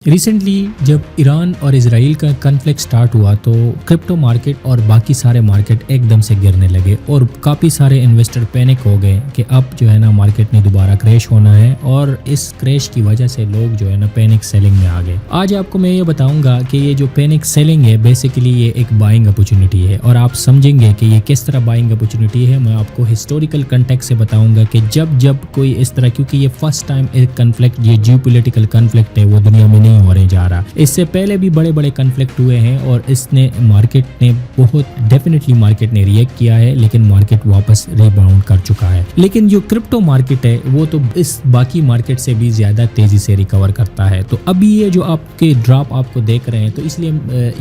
Recently جب ایران اور اسرائیل کا کنفلکٹ سٹارٹ ہوا تو کرپٹو مارکیٹ اور باقی سارے مارکیٹ ایک دم سے گرنے لگے اور کافی سارے انویسٹر پینک ہو گئے کہ اب جو ہے نا مارکیٹ نے دوبارہ کریش ہونا ہے، اور اس کریش کی وجہ سے لوگ جو ہے نا پینک سیلنگ میں آ گئے۔ آج آپ کو میں یہ بتاؤں گا کہ یہ جو پینک سیلنگ ہے بیسیکلی یہ ایک بائنگ اپورچونٹی ہے، اور آپ سمجھیں گے کہ یہ کس طرح بائنگ اپورچونٹی ہے۔ میں آپ کو ہسٹوریکل کنٹیکسٹ سے بتاؤں گا کہ جب کوئی اس طرح، کیونکہ یہ فرسٹ ٹائم ایک کنفلکٹ، یہ جیو پولیٹیکل کنفلکٹ ہے، وہ دنیا میں نہیں ہونے جا رہا۔ اس سے پہلے بھی بڑے بڑے کنفلکٹ ہوئے ہیں اور اس نے مارکیٹ نے بہت ڈیفینیٹلی مارکیٹ نے ریئیکٹ کیا ہے، لیکن مارکیٹ واپس ریباؤنڈ کر چکا ہے۔ لیکن جو کرپٹو مارکیٹ ہے وہ تو اس باقی مارکیٹ سے بھی زیادہ تیزی سے ریکور کرتا ہے۔ تو ابھی یہ جو آپ کے ڈراپ آپ کو دیکھ رہے ہیں، تو اس لیے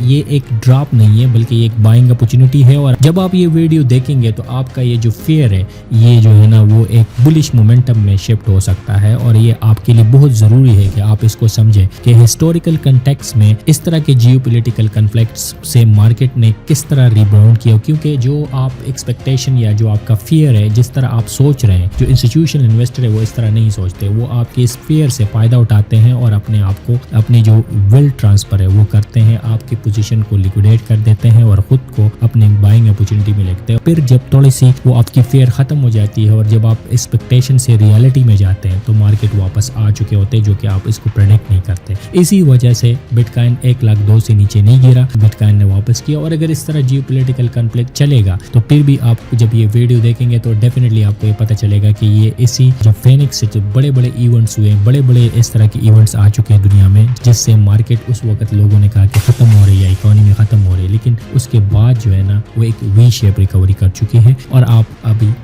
یہ ایک ڈراپ نہیں ہے بلکہ یہ ایک بائنگ اپورچونٹی ہے، اور جب آپ یہ ویڈیو دیکھیں گے تو آپ کا یہ جو فیئر ہے یہ جو ہے نا وہ ایک بلش مومنٹم میں شفٹ ہو سکتا ہے، اور یہ آپ کے لیے بہت ضروری ہے کہ آپ اس کو سمجھیں کہ ہسٹوریکل کنٹیکسٹ میں اس طرح کے جیو پولیٹیکل کنفلکٹس سے مارکیٹ نے کس طرح ریباؤنڈ کیا، کیونکہ جو آپ ایکسپیکٹیشن یا جو آپ کا فیئر ہے، جس طرح آپ سوچ رہے ہیں، جو انسٹیٹیوشنل انویسٹر ہے وہ اس طرح نہیں سوچتے، وہ آپ کے اس فیئر سے فائدہ اٹھاتے ہیں اور اپنے آپ کو، اپنی جو ویلتھ ٹرانسفر ہے وہ کرتے ہیں، آپ کی پوزیشن کو لیکویڈیٹ کر دیتے ہیں اور خود کو اپنے بائنگ اپورچونٹی میں لکھتے ہیں۔ پھر جب تھوڑی سی وہ آپ کی فیئر ختم ہو جاتی ہے اور جب آپ ایکسپیکٹیشن سے ریالٹی میں جاتے ہیں تو مارکیٹ واپس آ چکے ہوتے ہیں، جو کہ آپ اس کو پریڈکٹ نہیں کرتے۔ اسی وجہ سے بٹ کائن 1,02,000 سے نیچے نہیں گرا، بٹ کائن نے واپس کیا۔ اور اگر اس طرح جیو پولیٹیکل کنفلکٹ چلے گا تو پھر بھی آپ جب یہ ویڈیو دیکھیں گے تو ڈیفینیٹلی آپ کو یہ پتہ چلے گا کہ یہ اسی جو فینکس سے جو بڑے بڑے ایونٹس ہوئے، بڑے بڑے اس طرح کے ایونٹس آ چکے ہیں دنیا میں، جس سے مارکیٹ اس وقت لوگوں نے کہا کہ ختم ہو رہی ہے، اکانومی ختم ہو رہی ہے، لیکن اس کے بعد جو ہے نا وہ ایک وی شیپ ریکوری کر چکی ہے، اور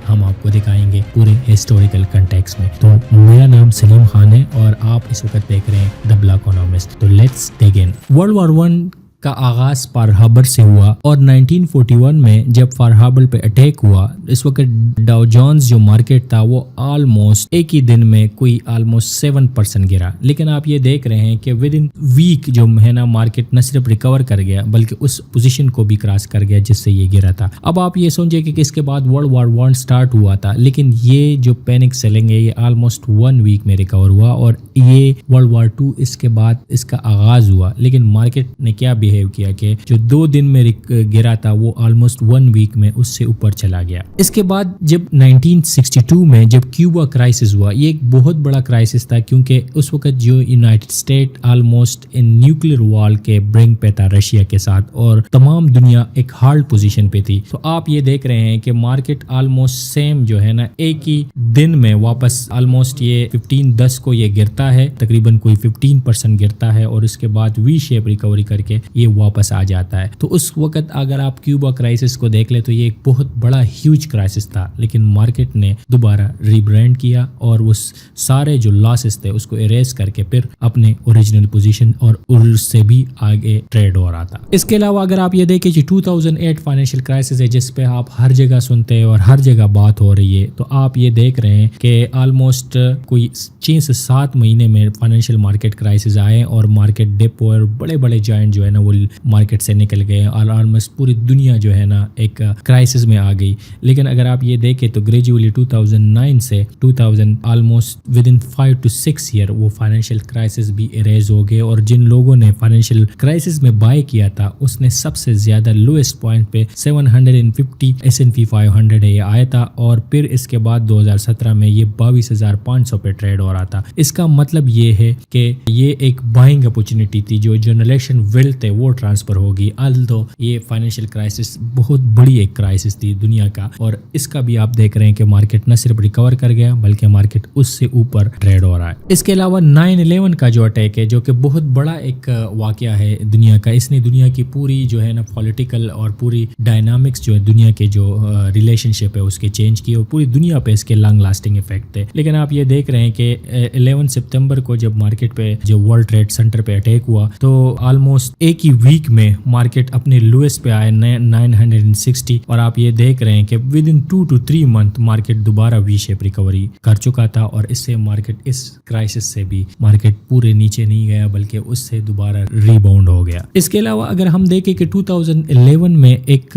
ہم آپ کو دکھائیں گے پورے ہسٹوریکل کنٹیکسٹ میں۔ تو میرا نام سلیم خان ہے اور آپ اس وقت دیکھ رہے ہیں دی بلیک اکونومسٹ۔ تو لیٹس ڈگ ان۔ ورلڈ وار 1 کا آغاز پارل ہاربر سے ہوا، اور 1941 میں جب پارل ہاربر پہ اٹیک ہوا، اس وقت ڈاؤ جونز جو مارکیٹ تھا وہ آلموسٹ ایک ہی دن میں کوئی آلموسٹ 7% گرا، لیکن آپ یہ دیکھ رہے ہیں کہ ود ان ویک جو ہے نا مارکیٹ نہ صرف ریکور کر گیا بلکہ اس پوزیشن کو بھی کراس کر گیا جس سے یہ گرا تھا۔ اب آپ یہ سوچیں کہ اس کے بعد ورلڈ وار 1 سٹارٹ ہوا تھا، لیکن یہ جو پینک سیلنگ ہے یہ آلموسٹ 1 ویک میں ریکور ہوا، اور یہ ورلڈ وار 2 اس کے بعد اس کا آغاز ہوا، لیکن مارکیٹ نے کیا بیہیو کیا کہ جو 2 دن میں گرا تھا وہ آلموسٹ 1 ویک میں اس سے اوپر چلا گیا۔ اس کے بعد جب 1962 میں جب کیوبا کرائسس ہوا، یہ ایک بہت بڑا کرائسس تھا، کیونکہ اس وقت جو united state almost in nuclear war کے برنک پہ تھا رشیا کے ساتھ، اور تمام دنیا ایک ہارڈ پوزیشن پہ تھی۔ تو آپ یہ دیکھ رہے ہیں کہ مارکیٹ آلموسٹ سیم جو ہے نا ایک ہی دن میں واپس آلموسٹ یہ 15-10 کو یہ گرتا ہے، تقریباً کوئی 15% گرتا ہے، اور اس کے بعد وی شیپ ریکوری کر کے یہ واپس آ جاتا ہے۔ تو اس وقت اگر آپ کیوبا کرائسس کو دیکھ لیں تو یہ ایک بہت بڑا ہیوج کرائسس تھا، لیکن مارکیٹ نے دوبارہ ری برانڈ کیا اور وہ سارے جو لاسز تھے اس کو اریز کر کے پھر اپنے اوریجنل پوزیشن اور اس سے بھی آگے ٹریڈ ہو رہا تھا۔ اس کے علاوہ اگر آپ یہ دیکھیں کہ 2008 فائنینشیل کرائسس ہے جس پہ آپ ہر جگہ سنتے ہیں اور ہر جگہ بات ہو رہی ہے، تو آپ یہ دیکھ رہے ہیں کہ آلموسٹ کوئی 6 سے 7 مہینے میں فائنینشیل مارکیٹ کرائسس آئے اور مارکیٹ ڈپ اور بڑے بڑے جائنٹ جو ہے نا وہ مارکیٹ سے نکل گئے، اور آلموسٹ پوری دنیا جو ہے نا ایک کرائسس میں آ گئی۔ لیکن اگر آپ یہ دیکھیں تو گریجولی 2009 سے 2000 almost with in 5 to 6 year وہ فائنینشیل کرائسس بھی اریز ہو گئے، اور جن لوگوں نے فائنینشیل کرائسس میں بائی کیا تھا اس نے سب سے زیادہ لوئسٹ پوائنٹ پہ 750 S&P 500 ہے یہ آیا تھا، اور پھر اس کے بعد 2017 میں یہ 22,500 پہ ٹریڈ ہو رہا تھا۔ اس کا مطلب یہ ہے کہ یہ ایک بائنگ اپورچونٹی تھی، جو جنریشن ویلتھ ہے وہ ٹرانسفر ہوگی، although یہ فائنینشیل کرائسس بہت بڑی ایک کرائسس تھی دنیا کا، اور اس کا بھی آپ دیکھ رہے ہیں کہ مارکیٹ نہ صرف ریکور کر گیا بلکہ مارکیٹ اس سے اوپر ٹریڈ ہو رہا ہے۔ اس کے علاوہ 9/11 کا جو اٹیک ہے جو کہ بہت بڑا ایک واقعہ ہے دنیا کا، اس نے دنیا کی پوری جو ہے نا پولیٹیکل اور پوری ڈائنامکس جو ہے دنیا کے جو ریلیشن شپ ہے اس کے چینج کی، اور پوری دنیا پہ اس کے لانگ لاسٹنگ افیکٹ ہے۔ لیکن آپ یہ دیکھ رہے ہیں کہ 11 سپتمبر کو جب مارکیٹ پہ جو ورلڈ ٹریڈ سینٹر پہ اٹیک ہوا تو آلموسٹ ایک ही वीक में मार्केट अपने लोएस्ट पे आए 960 और आप ये देख रहे हैं कि with in 2 to 3 month market दोबारा वी शेप रिकवरी कर चुका था और इससे मार्केट इस क्राइसिस से भी मार्केट पूरे नीचे नहीं गया बल्कि उससे दोबारा रीबाउंड हो गया। इसके अलावा अगर हम देखें कि 2011 में एक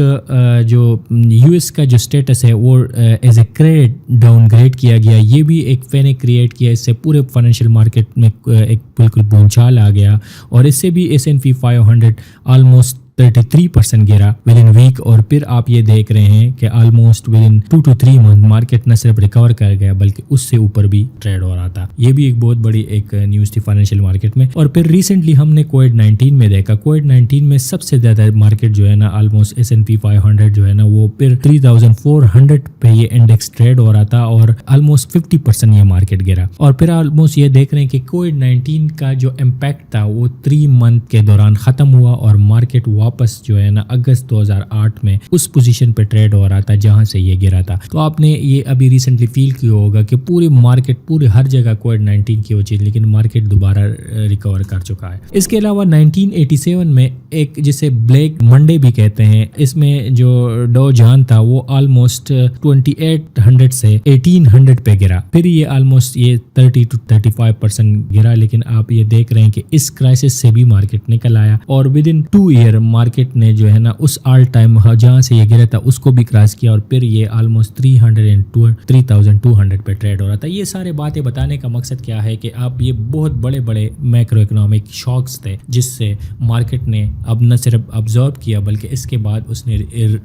जो यूएस का जो स्टेटस है वो एज ए क्रेडिट डाउनग्रेड किया गया, ये भी एक पैनिक क्रिएट किया, इससे पूरे फाइनेंशियल मार्केट में एक बिल्कुल भूचाल आ गया और इससे भी S&P 500 ऑलमोस्ट 33% गिरा विद इन वीक। और फिर आप ये देख रहे हैं कि almost with in 2 to 3 month market न सिर्फ रिकवर कर गया बल्कि उससे ऊपर भी ट्रेड हो रहा था। ये भी एक बहुत बड़ी एक न्यूज़ थी फाइनेंशियल मार्केट में। और फिर रिसेंटली हमने कोविड-19 में देखा, कोविड-19 में सबसे ज़्यादा मार्केट जो है ना ऑलमोस्ट S&P 500 जो है ना वो फिर 3400 पे ये इंडेक्स ट्रेड हो रहा था और ऑलमोस्ट 50% ये मार्केट गिरा। और फिर ऑलमोस्ट ये देख रहे हैं कि कोविड-19 का जो इम्पैक्ट था वो 3 मंथ के दौरान ख़त्म हुआ और मार्केट वापस जो है ना अगस्त 2008 में उस पोजीशन पे ट्रेड हो रहा था जहां से ये गिरा था। तो आपने ये अभी रिसेंटली फील किया होगा कि पूरी मार्केट पूरे हर जगह कोविड-19 की वजह लेकिन मार्केट दोबारा रिकवर कर चुका है। इसके अलावा 1987 में एक जिसे ब्लैक मंडे भी कहते हैं, इसमें जो डो जॉन था वो ऑलमोस्ट 2800 से 1800 पे गिरा, फिर ये ऑलमोस्ट ये 30 to 35% गिरा। लेकिन आप ये देख रहे हैं कि इस क्राइसिस से भी मार्केट निकल आया और विद इन 2 ईयर मार्केट ने जो है ना उस ऑल टाइम जहां से ये गिरा था उसको भी क्रॉस किया और फिर ये ऑलमोस्ट 3200 पे ट्रेड हो रहा था। ये सारे बातें बताने का मकसद क्या है कि आप ये बहुत बड़े बड़े मैक्रो इकोनॉमिक शॉक्स थे जिससे मार्केट ने अब न सिर्फ ऑब्जर्व किया बल्कि इसके बाद उसने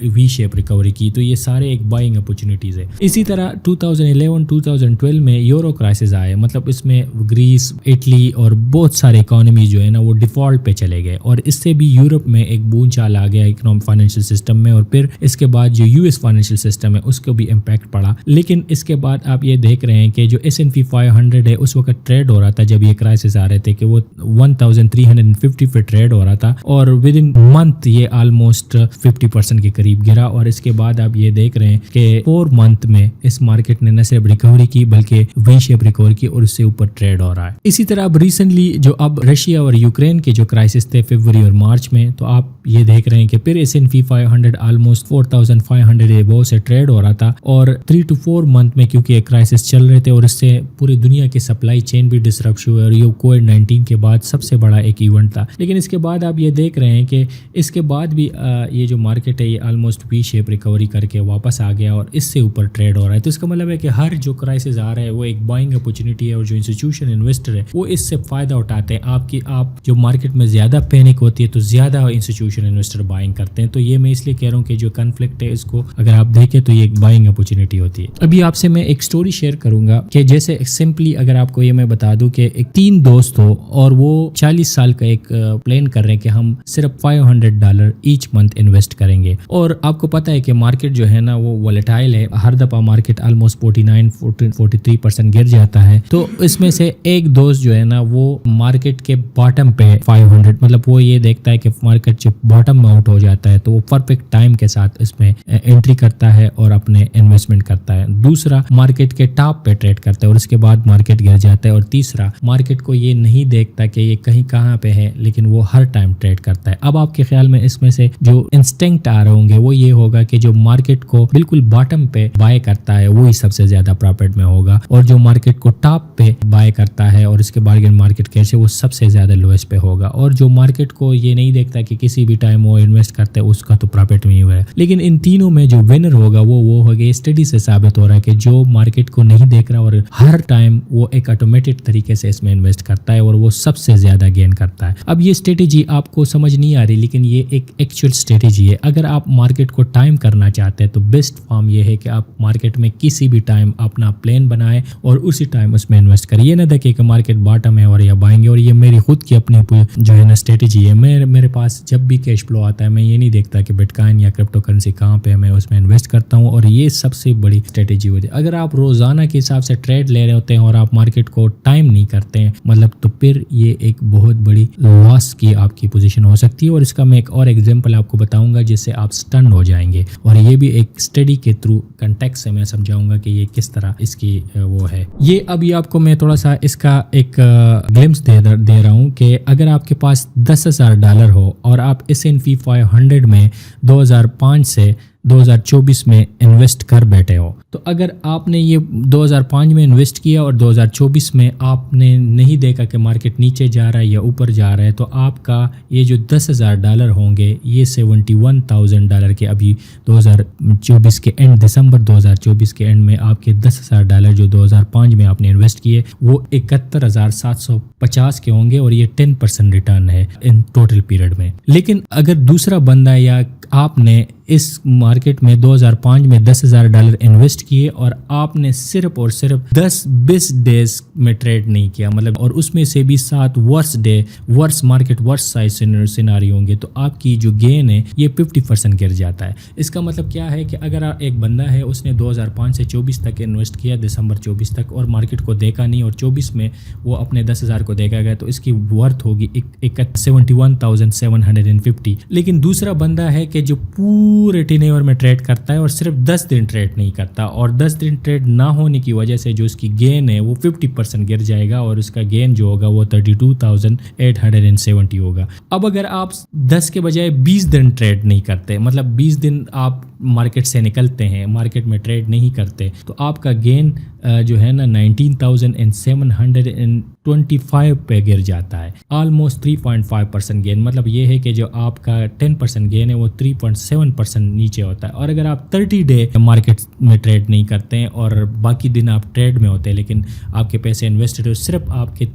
वी शेप रिकवरी की। तो ये सारे एक बाइंग अपॉर्चुनिटीज है। इसी तरह 2011-2012 में यूरो क्राइसिस आए, मतलब इसमें ग्रीस, इटली और बहुत सारे इकोनॉमी जो है ना वो डिफॉल्ट पे चले गए और इससे भी यूरोप में एक बूंदचाल आ गया इकोनॉमिक फाइनेंशियल सिस्टम में और फिर इसके बाद जो यूएस फाइनेंशियल सिस्टम है उसको भी इम्पैक्ट पड़ा। लेकिन इसके बाद आप ये देख रहे हैं कि जो S&P 500 है उस वक्त ट्रेड हो रहा था जब ये क्राइसिस आ रहे थे कि वो 1350 पे ट्रेड हो रहा था और विद इन मंथ ये ऑलमोस्ट 50% के करीब गिरा। और इसके बाद आप ये देख रहे हैं कि 4 मंथ में इस मार्केट ने न सिर्फ रिकवरी की बल्कि वी शेप रिकवर की और उससे ऊपर ट्रेड हो रहा है। इसी तरह अब रिसेंटली जो अब रशिया और यूक्रेन के जो क्राइसिस थे फरवरी और मार्च में, तो आप ये देख रहे हैं कि फिर S&P 500 ऑलमोस्ट 4500 एबव से ट्रेड हो रहा था और 3 to 4 मंथ में क्योंकि एक क्राइसिस चल रहे थे और इससे पूरी दुनिया की सप्लाई चेन भी डिसरप्ट हुई और ये कोविड-19 के बाद सबसे बड़ा एक इवेंट था। लेकिन इसके बाद आप ये देख रहे हैं कि इसके बाद भी ये जो मार्केट है ये ऑलमोस्ट वी शेप रिकवरी करके वापस आ गया और इससे ऊपर ट्रेड हो रहा है। तो इसका मतलब है कि हर जो क्राइसिस आ रहा है वो एक बाइंग अपॉर्चुनिटी है और जो इंस्टीट्यूशन इन्वेस्टर है वो इससे फायदा उठाते हैं। आप जो मार्केट में ज्यादा पैनिक होती है तो ज्यादा इंस्टीट्यूशन इन्वेस्टर बाइंग करते हैं। तो ये मैं इसलिए कह रहा हूँ कि जो कॉन्फ्लिक्ट है इसको अगर आप देखें तो ये एक बाइंग अपॉर्चुनिटी होती है। अभी आपसे मैं एक स्टोरी शेयर करूंगा कि जैसे सिंपली अगर आपको ये मैं बता दूं कि एक 3 दोस्त हो और वो 40 साल का एक प्लान कर रहे हैं कि हम सिर्फ $500 ईच मंथ इन्वेस्ट करेंगे। और आपको पता है कि मार्केट जो है ना वो वोलेटाइल है, हर दफा मार्केट ऑलमोस्ट 43% गिर जाता है। तो इसमें से एक दोस्त जो है ना वो मार्केट के बॉटम पे 500 मतलब वो ये देखता है कि मार्केट जब बॉटम में आउट हो जाता है तो वो परफेक्ट टाइम के साथ इसमें एंट्री करता है और अपने इन्वेस्टमेंट करता है। दूसरा मार्केट के टॉप पे ट्रेड करता है और उसके बाद मार्केट गिर जाता है। और तीसरा मार्केट को ये नहीं देखता कि ये कहीं कहाँ पे है लेकिन वो हर टाइम ट्रेड करता है। अब आपके ख्याल में इसमें से जो इंस्टिंक्ट आ रहे होंगे वो ये होगा कि जो मार्केट को बिल्कुल बॉटम पे बाय करता है वही सबसे ज्यादा प्रॉफिट में होगा और जो मार्केट को टॉप पे बाय करता है और इसके बार्गेन मार्केट कैसे वो सबसे ज्यादा लोएस्ट पे होगा। और जो मार्केट को ये नहीं देखता कि किसी भी टाइम वो इन्वेस्ट करता है उसका तो प्रॉफिट में ही हुआ है। लेकिन इन तीनों में जो विनर होगा वो होगा, स्टडी से साबित हो रहा है कि जो मार्केट को नहीं देख रहा और हर टाइम वो एक ऑटोमेटेड तरीके से इसमें इन्वेस्ट करता है और वो सबसे ज्यादा गेन करता है। अब ये स्ट्रेटेजी आपको समझ नहीं आ रही लेकिन ये एक एक्चुअल स्ट्रेटेजी है। अगर आप मार्केट को टाइम करना चाहते हैं तो बेस्ट फॉर्म ये है कि आप मार्केट में किसी भी टाइम अपना प्लान बनाएं और उसी टाइम उसमें इन्वेस्ट करें। ये ना देखें कि मार्केट बॉटम है और या बाएंगे। और ये मेरी खुद की अपनी जो है ना स्ट्रेटेजी है। मेरे पास जब जब भी कैश फ्लो आता है मैं ये नहीं देखता कि बिटकॉइन या क्रिप्टो करेंसी कहाँ पे है, मैं उसमें इन्वेस्ट करता हूँ और ये सबसे बड़ी स्ट्रेटेजी होती है। अगर आप रोज़ाना के हिसाब से ट्रेड ले रहे होते हैं और आप मार्केट को टाइम नहीं करते हैं मतलब, तो फिर ये एक बहुत बड़ी लॉस की आपकी पोजीशन हो सकती है। और इसका मैं एक और एग्जांपल आपको बताऊंगा जिससे आप स्टन हो जाएंगे, और ये भी एक स्टडी के थ्रू कंटेक्स्ट से मैं समझाऊंगा कि ये किस तरह इसकी वो है। ये अभी आपको मैं थोड़ा सा इसका एक ग्लिम्स दे रहा हूँ कि अगर आपके पास $10,000 हो और आप S&P 500 में 2005 से 2024 में इन्वेस्ट कर बैठे हो, तो अगर आपने ये 2005 में इन्वेस्ट किया और 2024 में आपने नहीं देखा कि मार्केट नीचे जा रहा है या ऊपर जा रहा है, तो आपका ये जो $10,000 होंगे ये $71,000 के अभी 2024 के एंड, दिसंबर 2024 के एंड में आपके $10,000 जो 2005 में आपने इन्वेस्ट किए वो 71,750 के होंगे, और ये 10% रिटर्न है इन टोटल पीरियड में। लेकिन अगर दूसरा बंदा या आपने इस मार्केट में 2005 में $10,000 इन्वेस्ट किए और आपने सिर्फ और सिर्फ 10-20 डेज में ट्रेड नहीं किया मतलब, और उसमें से भी 7 worst market worst case scenario होंगे, तो आपकी जो गेन है ये 50% गिर जाता है। इसका मतलब क्या है कि अगर एक बंदा है उसने 2005 से 24 तक इन्वेस्ट किया, दिसंबर 24 तक, और मार्केट को देखा नहीं और 24 में वो अपने 10,000 को देखा गया, तो इसकी वर्थ होगी 71,750। लेकिन दूसरा बंदा है कि जो पूरे टेन्योर में ट्रेड करता है और सिर्फ 10 दिन ट्रेड नहीं करता, और 10 दिन ट्रेड ना होने की वजह से जो उसकी गेन है वो 50% गिर जाएगा, और उसका गेन जो होगा वो 32,870 होगा। अब अगर आप 10 के बजाय 20 दिन ट्रेड नहीं करते, मतलब 20 दिन आप मार्केट से निकलते हैं, मार्केट में ट्रेड नहीं करते, तो आपका गेन जो है ना 19,725 पे गिर जाता है, ऑलमोस्ट 3.5% गेन। मतलब ये है कि जो आपका 10% गेन है वो 3.7% नीचे होता है। और अगर आप 30 डे मार्केट में ट्रेड नहीं करते हैं और बाकी दिन आप ट्रेड में होते हैं, लेकिन आपके पैसे इन्वेस्टेड हो, सिर्फ आपके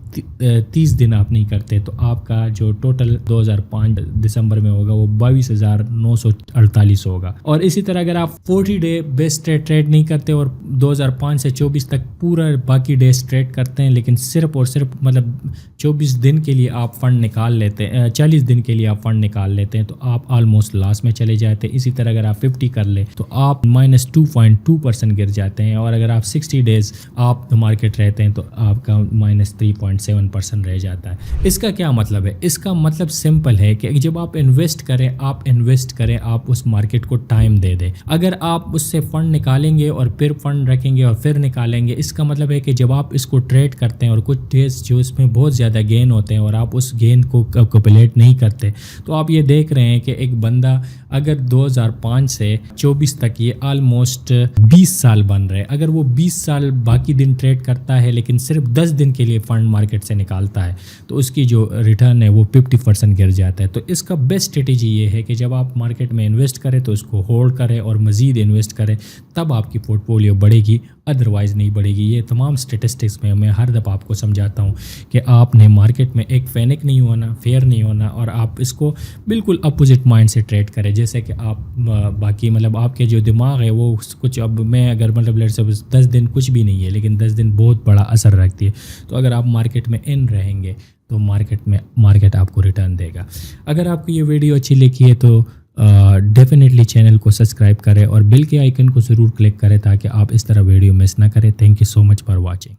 30 दिन आप नहीं करते, तो आपका जो टोटल 2005 दिसंबर में होगा वो 22,948 होगा। और इसी तरह अगर आप 40 डे बेस्ट ट्रेड नहीं करते और 2005 से 24 तक पूरा बाकी डेज ट्रेड करते हैं, लेकिन सिर्फ और सिर्फ मतलब 24 दिन के लिए आप फंड निकाल लेते हैं, 40 दिन के लिए आप फंड निकाल लेते हैं, तो आप ऑलमोस्ट लॉस में चले जाते हैं। इसी तरह अगर आप 50 कर ले तो आप -2.2% गिर जाते हैं, और अगर आप 60 डेज आप मार्केट रहते हैं तो आपका -3.7% रह जाता है। इसका क्या मतलब है? इसका मतलब सिंपल है कि जब आप इन्वेस्ट करें, आप उस मार्केट को टाइम दे दें। अगर आप उससे फंड निकालेंगे और फिर फंड रखेंगे और फिर निकालेंगे, इसका मतलब है कि जब आप इसको ट्रेड करते हैं और कुछ डेज जो इसमें बहुत ज़्यादा गेन होते हैं और आप उस गेन को कैलकुलेट नहीं करते, तो आप ये देख रहे हैं कि एक बंदा अगर 2005 से 24 तक ये ऑलमोस्ट 20 साल बन रहे हैं, अगर वो 20 साल बाकी दिन ट्रेड करता है लेकिन सिर्फ 10 दिन के लिए फंड मार्केट से निकालता है, तो उसकी जो रिटर्न है वो 50% गिर जाता है। तो इसका बेस्ट स्ट्रेटेजी ये है कि जब आप मार्केट में इन्वेस्ट करें तो उसको होल्ड करें और मज़ीद इन्वेस्ट करें, तब आपकी पोर्टफोलियो बढ़ेगी, अदरवाइज़ नहीं बढ़ेगी। ये तमाम स्टेटिस्टिक्स में मैं हर दफ़ा आपको समझाता हूँ कि आपने मार्केट में एक पैनिक नहीं होना, फेयर नहीं होना, और आप इसको बिल्कुल अपोजिट माइंड से ट्रेड करें। जैसे कि आप बाकी मतलब आपके जो दिमाग है वो कुछ, अब मैं अगर मतलब लेट्स सपोज 10 दिन कुछ भी नहीं है, लेकिन 10 दिन बहुत बड़ा असर रखती है, तो अगर आप मार्केट में इन रहेंगे तो मार्केट आपको रिटर्न देगा। अगर आपको ये वीडियो अच्छी लगी है तो डेफिनेटली चैनल को सब्सक्राइब करें और बेल के आइकन को ज़रूर क्लिक करें ताकि आप इस तरह वीडियो मिस ना करें। Thank you so much for watching.